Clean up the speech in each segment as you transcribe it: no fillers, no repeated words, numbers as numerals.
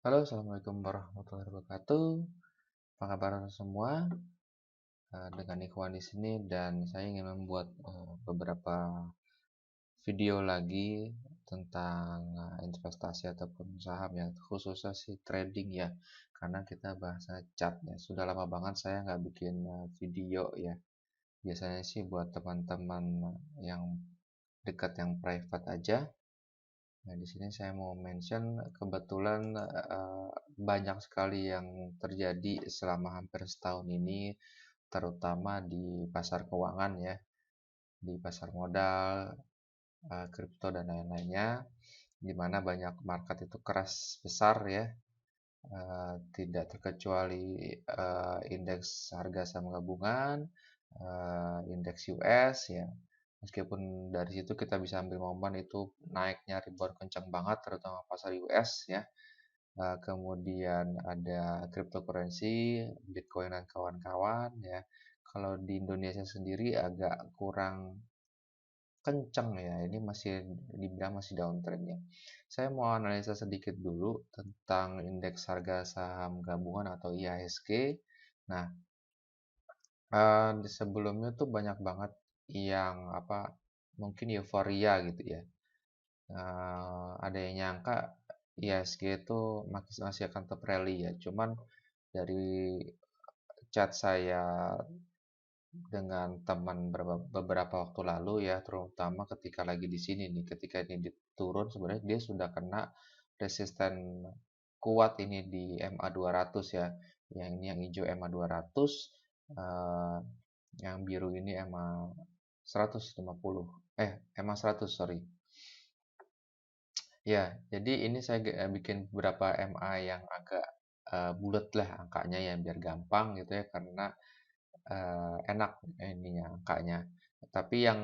Halo, Assalamualaikum warahmatullahi wabarakatuh. Apa kabar semua? Dengan Ikhwan di sini dan saya ingin membuat beberapa video lagi tentang investasi ataupun saham ya, khususnya sih trading ya. Karena kita bahasa chart ya. Sudah lama banget saya nggak bikin video ya. Biasanya sih buat teman-teman yang dekat yang private aja. Nah, di sini saya mau mention kebetulan banyak sekali yang terjadi selama hampir setahun ini, terutama di pasar keuangan ya, di pasar modal, kripto dan lain-lainnya, di mana banyak market itu keras besar ya, tidak terkecuali indeks harga saham gabungan, indeks US ya. Meskipun dari situ kita bisa ambil momen itu naiknya rebound kencang banget, terutama pasar US ya. Kemudian ada cryptocurrency, Bitcoin dan kawan-kawan ya. Kalau di Indonesia sendiri agak kurang kencang ya, ini masih dibilang masih downtrend ya. Saya mau analisa sedikit dulu tentang indeks harga saham gabungan atau IHSG. Nah, di sebelumnya tuh banyak banget yang mungkin euforia gitu ya. Ada yang nyangka IHSG itu masih akan tetap rally ya. Cuman dari chat saya dengan teman beberapa waktu lalu ya, terutama ketika lagi di sini nih, ketika ini turun sebenarnya dia sudah kena resisten kuat ini di MA 200 ya. Yang ini yang hijau MA 200, eh, yang biru ini MA 150. MA 100, sorry. Ya, jadi ini saya bikin beberapa MA yang agak bulat lah angkanya ya biar gampang gitu ya karena enak ininya angkanya. Tapi yang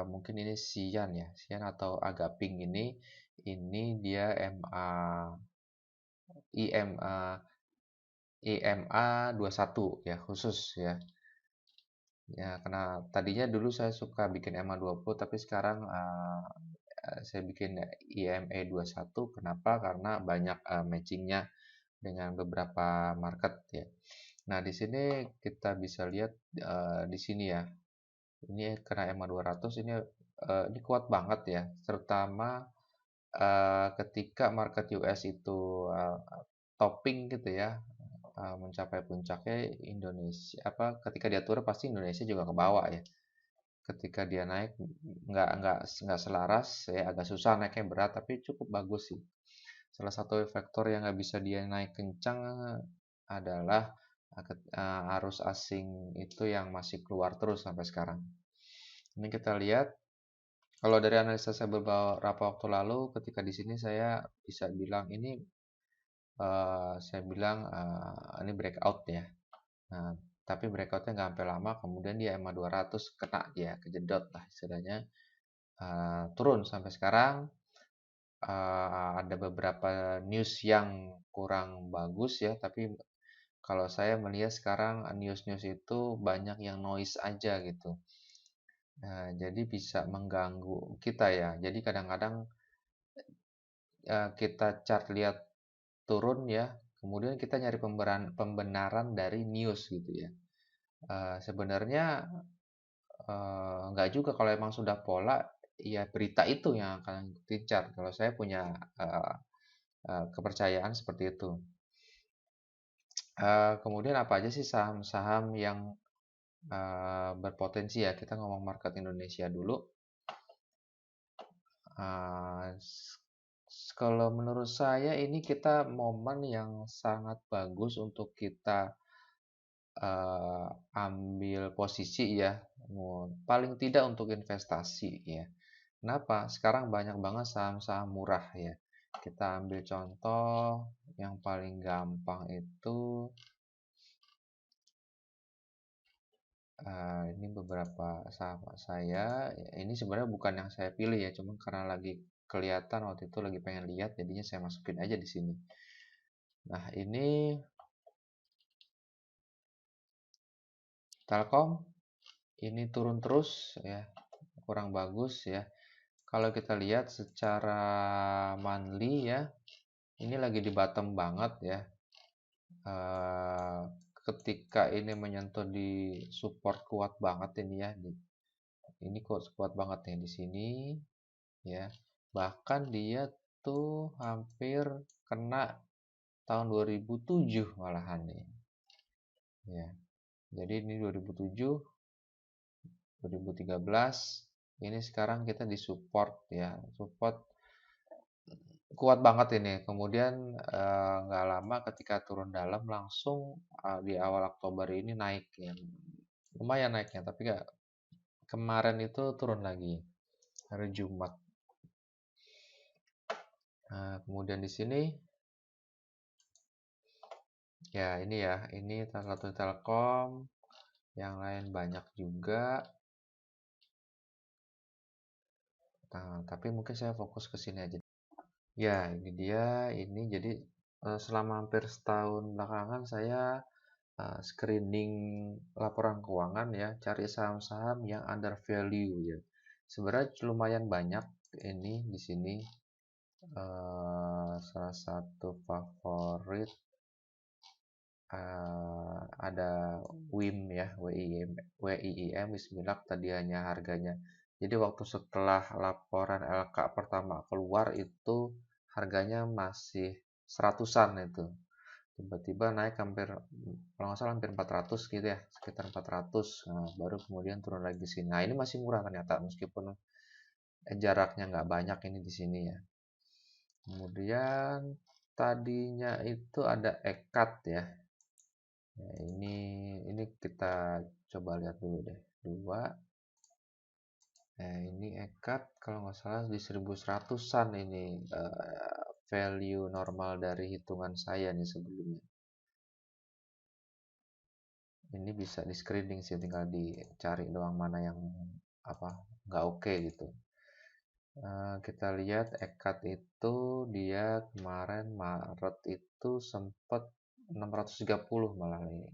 mungkin ini Sian ya, Sian atau agak pink ini dia MA IMA IMA 21 ya khusus ya. Ya, karena tadinya dulu saya suka bikin MA 20 tapi sekarang saya bikin IMA 21. Kenapa? Karena banyak matchingnya dengan beberapa market ya. Nah, di sini kita bisa lihat di sini ya. Ini kena EMA 200 ini kuat banget ya, terutama ketika market US itu topping gitu ya, mencapai puncaknya Indonesia ketika dia turun pasti Indonesia juga ke bawah ya. Ketika dia naik nggak selaras ya, agak susah naiknya berat tapi cukup bagus sih. Salah satu faktor yang nggak bisa dia naik kencang adalah arus asing itu yang masih keluar terus sampai sekarang. Ini kita lihat, kalau dari analisa saya beberapa waktu lalu, ketika di sini saya bisa bilang ini breakout ya. Nah, tapi breakoutnya nggak sampai lama, kemudian dia EMA 200 kena dia, kejedot lah istilahnya, turun sampai sekarang. Ada beberapa news yang kurang bagus ya, tapi kalau saya melihat sekarang news-news itu banyak yang noise aja gitu. Nah, jadi bisa mengganggu kita ya. Jadi kadang-kadang kita chart lihat turun ya, kemudian kita nyari pembenaran dari news gitu ya. Sebenarnya nggak juga kalau emang sudah pola, ya berita itu yang akan ikutin chart. Kalau saya punya uh, kepercayaan seperti itu. Kemudian apa aja sih saham-saham yang berpotensi ya? Kita ngomong market Indonesia dulu. Uh, Kalau menurut saya ini kita momen yang sangat bagus untuk kita ambil posisi ya, paling tidak untuk investasi ya. Kenapa? Sekarang banyak banget saham-saham murah ya. Kita ambil contoh yang paling gampang itu ini beberapa sahabat saya. Ini sebenarnya bukan yang saya pilih ya, cuma karena lagi kelihatan waktu itu lagi pengen lihat, jadinya saya masukin aja di sini. Nah, ini Telkom, ini turun terus ya, kurang bagus ya. Kalau kita lihat secara monthly ya, ini lagi di bottom banget ya. Ketika ini menyentuh di support kuat banget ini ya, ini kok kuat banget nih di sini ya. Bahkan dia tuh hampir kena tahun 2007 malahan nih ya. Jadi ini 2007, 2013, ini sekarang kita di support ya, support kuat banget ini. Kemudian nggak lama ketika turun dalam langsung di awal Oktober ini naik ya, lumayan naiknya, tapi nggak, kemarin itu turun lagi hari Jumat. Nah, kemudian di sini ya, ini salah satu Telkom, yang lain banyak juga. Nah, tapi mungkin saya fokus ke sini aja. Ya, ini dia. Ini jadi selama hampir setahun belakangan saya screening laporan keuangan ya, cari saham-saham yang under value ya. Sebenarnya lumayan banyak ini di sini. Salah satu favorit ada WIM ya, WIIM Bismillah tadi hanya harganya. Jadi waktu setelah laporan LK pertama keluar itu harganya masih seratusan itu. Tiba-tiba naik hampir, kalau nggak salah hampir 400 gitu ya, sekitar 400. Nah, baru kemudian turun lagi sini. Nah, ini masih murah ternyata meskipun jaraknya nggak banyak ini di sini ya. Kemudian tadinya itu ada EKAT ya. Nah, ini kita coba lihat dulu deh. Dua. Nah, ini EKAT kalau nggak salah di 1100-an ini value normal dari hitungan saya nih sebelumnya. Ini bisa di screening sih, tinggal dicari doang mana yang apa nggak oke gitu. Kita lihat EKAT itu dia kemarin Maret itu sempat 630 malah nih.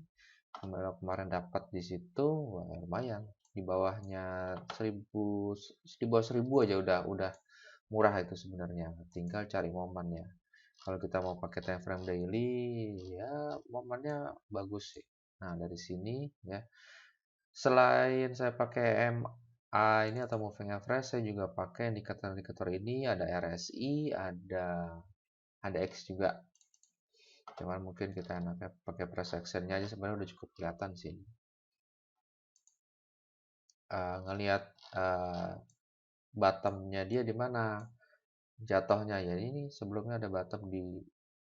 Kemarin dapat di situ, wah, lumayan. Di bawahnya 1000, di bawah 1000 aja udah murah itu sebenarnya. Tinggal cari momennya. Kalau kita mau pakai time frame daily, ya momennya bagus sih. Nah, dari sini ya. Selain saya pakai MA ini atau moving average, saya juga pakai indikator-indikator ini, ada RSI, ada X juga. Cuman mungkin kita enaknya pakai price actionnya aja, sebenarnya udah cukup kelihatan sih. Ngelihat bottomnya dia di mana, jatuhnya ya, ini sebelumnya ada bottom di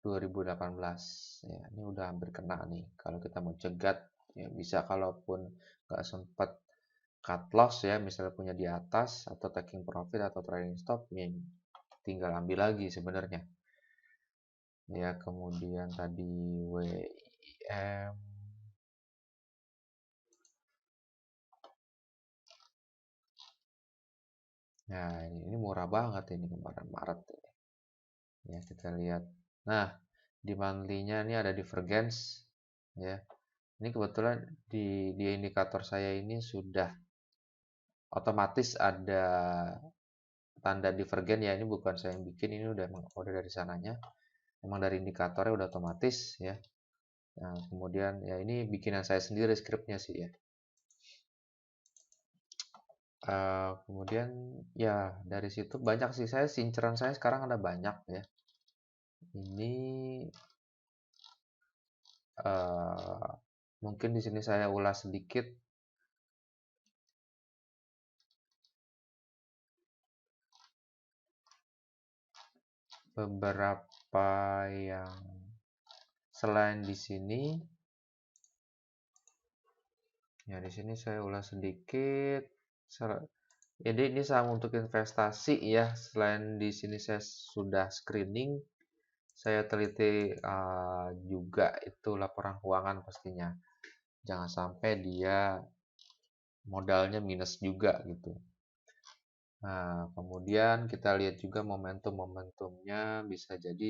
2018 ya, ini udah hampir kena nih. Kalau kita mau cegat ya bisa, kalaupun nggak sempat cut loss ya, misalnya punya di atas atau taking profit atau trading stop ya, tinggal ambil lagi sebenarnya ya. Kemudian tadi WIM, nah ini murah banget ini kemarin Maret ya, kita lihat. Nah, di monthly-nya ini ada divergence ya. Ini kebetulan di indikator saya ini sudah otomatis ada tanda divergen ya. Ini bukan saya yang bikin, ini udah dari sananya. Memang dari indikatornya udah otomatis ya. Nah, kemudian ya ini bikinan saya sendiri skripnya sih ya. Kemudian ya dari situ banyak sih, inceran saya sekarang ada banyak ya. Ini mungkin di sini saya ulas sedikit. Beberapa yang selain di sini ya, di sini saya ulas sedikit. Jadi ini saham untuk investasi ya. Selain di sini saya sudah screening, saya teliti juga itu laporan keuangan pastinya. Jangan sampai dia modalnya minus juga gitu. Nah, kemudian kita lihat juga momentum-momentumnya, bisa jadi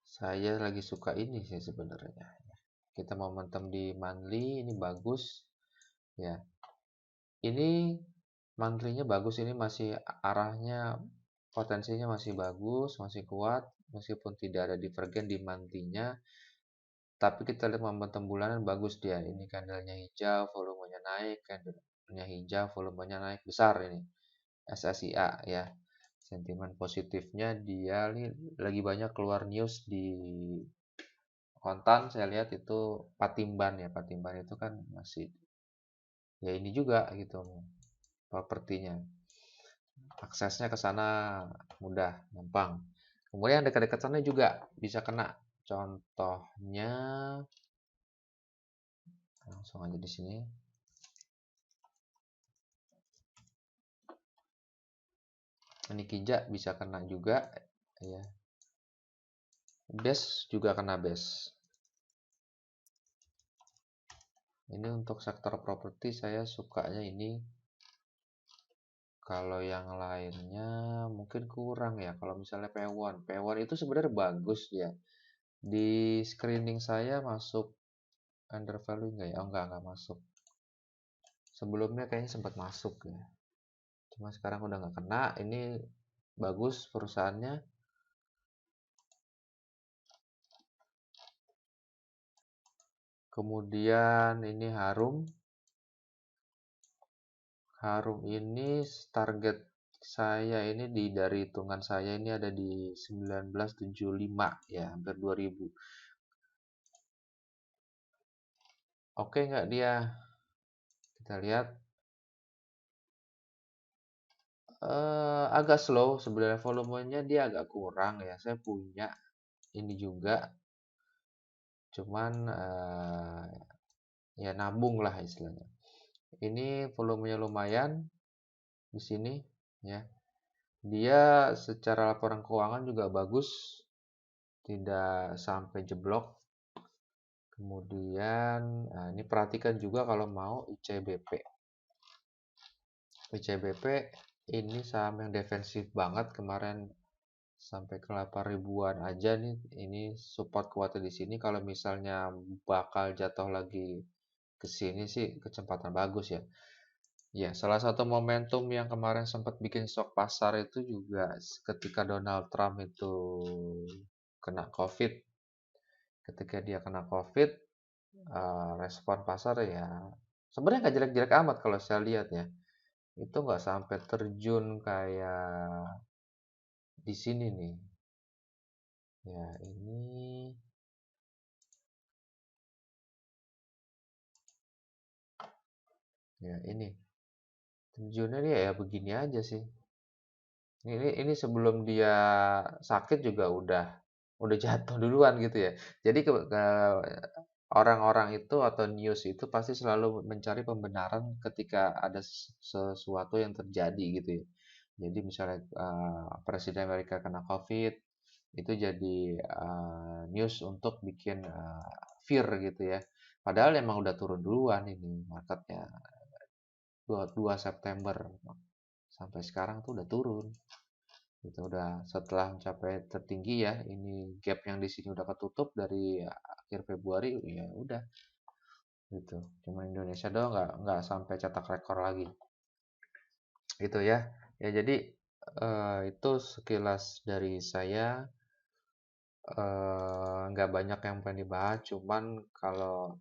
saya lagi suka ini sih sebenarnya. Kita momentum di monthly ini bagus ya. Ini monthly-nya bagus, ini masih arahnya potensinya masih bagus, masih kuat meskipun tidak ada divergen di monthly-nya, tapi kita lihat momentum bulanan bagus dia. Ini candlenya hijau, volumenya naik, candlenya hijau, volumenya naik besar ini. SSIA ya. Sentimen positifnya dia lagi banyak keluar news di kontan, saya lihat itu Patimban ya. Patimban itu kan masih ya ini juga gitu propertinya. Aksesnya ke sana mudah, gampang. Kemudian dekat-dekat sana juga bisa kena. Contohnya langsung aja di sini. Ini kijak bisa kena juga ya. Base juga kena base. Ini untuk sektor properti saya sukanya ini. Kalau yang lainnya mungkin kurang ya. Kalau misalnya P1, P1 itu sebenarnya bagus ya. Di screening saya masuk under value enggak ya? Oh enggak masuk. Sebelumnya kayaknya sempat masuk ya. Cuma sekarang udah nggak kena. Ini bagus perusahaannya. Kemudian ini Harum. Harum ini target saya ini dari hitungan saya ini ada di 1975 ya, hampir 2000. Oke nggak dia? Kita lihat agak slow sebenarnya, volumenya dia agak kurang ya. Saya punya ini juga, cuman ya nabung lah istilahnya. Ini volumenya lumayan di sini ya. Dia secara laporan keuangan juga bagus, tidak sampai jeblok. Kemudian ini perhatikan juga kalau mau ICBP. ICBP ini saham yang defensif banget, kemarin sampai ke 8 ribuan aja nih. Ini support kuatnya di sini. Kalau misalnya bakal jatuh lagi ke sini sih kecepatan bagus ya. Ya, salah satu momentum yang kemarin sempat bikin shock pasar itu juga ketika Donald Trump itu kena COVID. Ketika dia kena COVID, respon pasar ya sebenarnya nggak jelek-jelek amat kalau saya lihat ya. Itu nggak sampai terjun kayak di sini nih. Ya, ini ya ini terjunnya dia ya begini aja sih. Ini sebelum dia sakit juga udah jatuh duluan gitu ya. Jadi orang-orang itu atau news itu pasti selalu mencari pembenaran ketika ada sesuatu yang terjadi gitu ya. Jadi misalnya Presiden Amerika kena COVID, itu jadi news untuk bikin fear gitu ya. Padahal emang udah turun duluan ini marketnya 2 September sampai sekarang tuh udah turun. Itu udah setelah mencapai tertinggi ya, ini gap yang di sini udah ketutup dari akhir Februari ya udah gitu. Cuma Indonesia doang nggak sampai cetak rekor lagi. Itu ya. Ya jadi itu sekilas dari saya, nggak banyak yang pengen dibahas, cuman kalau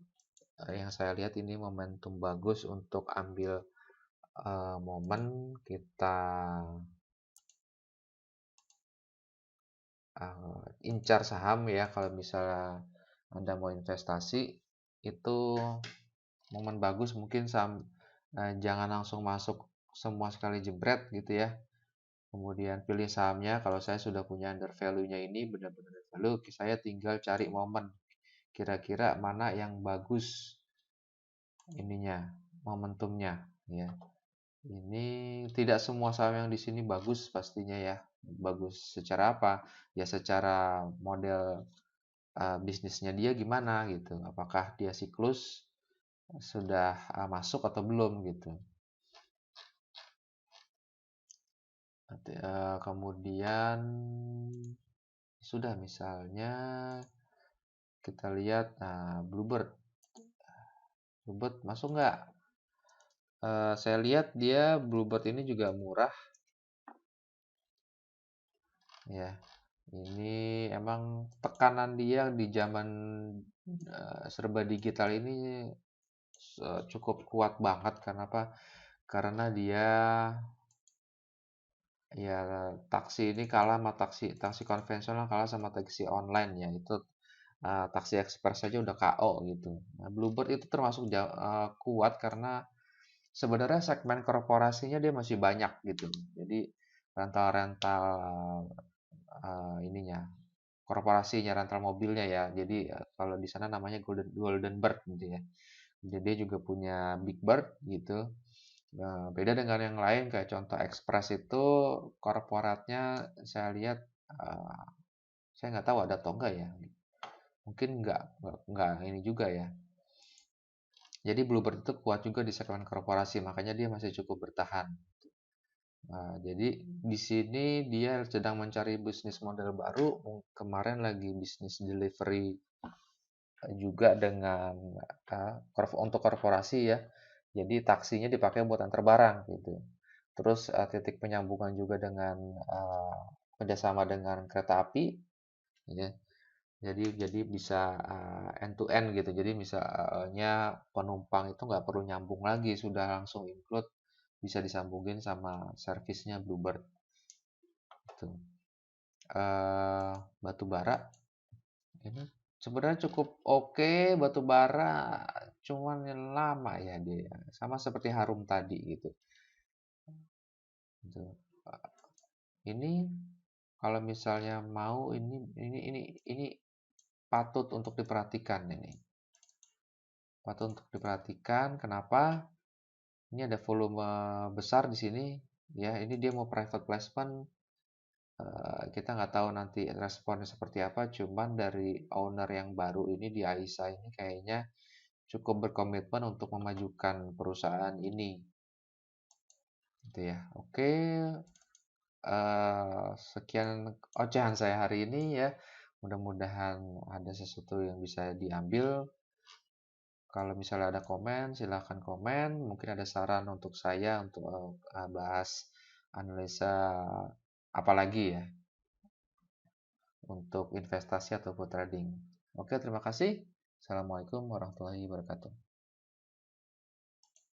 yang saya lihat ini momentum bagus untuk ambil momen kita incar saham ya. Kalau misalnya Anda mau investasi itu momen bagus, mungkin saham jangan langsung masuk semua sekali jebret gitu ya. Kemudian pilih sahamnya. Kalau saya sudah punya under value-nya ini benar-benar value, saya tinggal cari momen kira-kira mana yang bagus ininya, momentumnya ya. Ini tidak semua saham yang di sini bagus pastinya ya. Bagus secara apa? Ya secara model bisnisnya dia gimana gitu. Apakah dia siklus sudah masuk atau belum gitu. Kemudian sudah misalnya kita lihat Bluebird. Bluebird masuk nggak? Saya lihat dia Bluebird ini juga murah ya. Ini emang tekanan dia di zaman serba digital ini cukup kuat banget. Kenapa? Karena dia ya taksi ini kalah sama taksi taksi konvensional, kalah sama taksi online ya. Itu taksi ekspres saja udah KO gitu. Nah, Bluebird itu termasuk kuat karena sebenarnya segmen korporasinya dia masih banyak gitu. Jadi rental-rental ininya korporasinya, rental mobilnya ya. Jadi kalau di sana namanya Golden Bird gitu ya. Jadi dia juga punya Big Bird gitu. Nah, beda dengan yang lain kayak contoh Express itu korporatnya saya lihat uh, saya nggak tahu ada atau enggak ya. Mungkin nggak ini juga ya. Jadi Bluebird itu kuat juga di segmen korporasi, makanya dia masih cukup bertahan. Nah, jadi di sini dia sedang mencari bisnis model baru. Kemarin lagi bisnis delivery juga dengan untuk korporasi ya. Jadi taksinya dipakai buat antar barang gitu. Terus titik penyambungan juga dengan kerjasama dengan kereta api, ya. Jadi bisa end to end gitu. Jadi misalnya penumpang itu nggak perlu nyambung lagi, sudah langsung include, bisa disambungin sama servisnya Bluebird. Gitu. Batu bara ini sebenarnya cukup oke, batu bara, cuman yang lama ya dia. Sama seperti Harum tadi gitu. Gitu. Ini kalau misalnya mau ini patut untuk diperhatikan ini. Patut untuk diperhatikan. Kenapa? Ini ada volume besar di sini. Ya, ini dia mau private placement. Kita nggak tahu nanti responnya seperti apa. Cuman dari owner yang baru ini di Aisa ini kayaknya cukup berkomitmen untuk memajukan perusahaan ini. Gitu ya. Oke, sekian ocehan saya hari ini ya. Mudah-mudahan ada sesuatu yang bisa diambil. Kalau misalnya ada komen, silahkan komen. Mungkin ada saran untuk saya untuk bahas analisa apalagi ya untuk investasi ataupun trading. Oke, terima kasih. Assalamualaikum warahmatullahi wabarakatuh.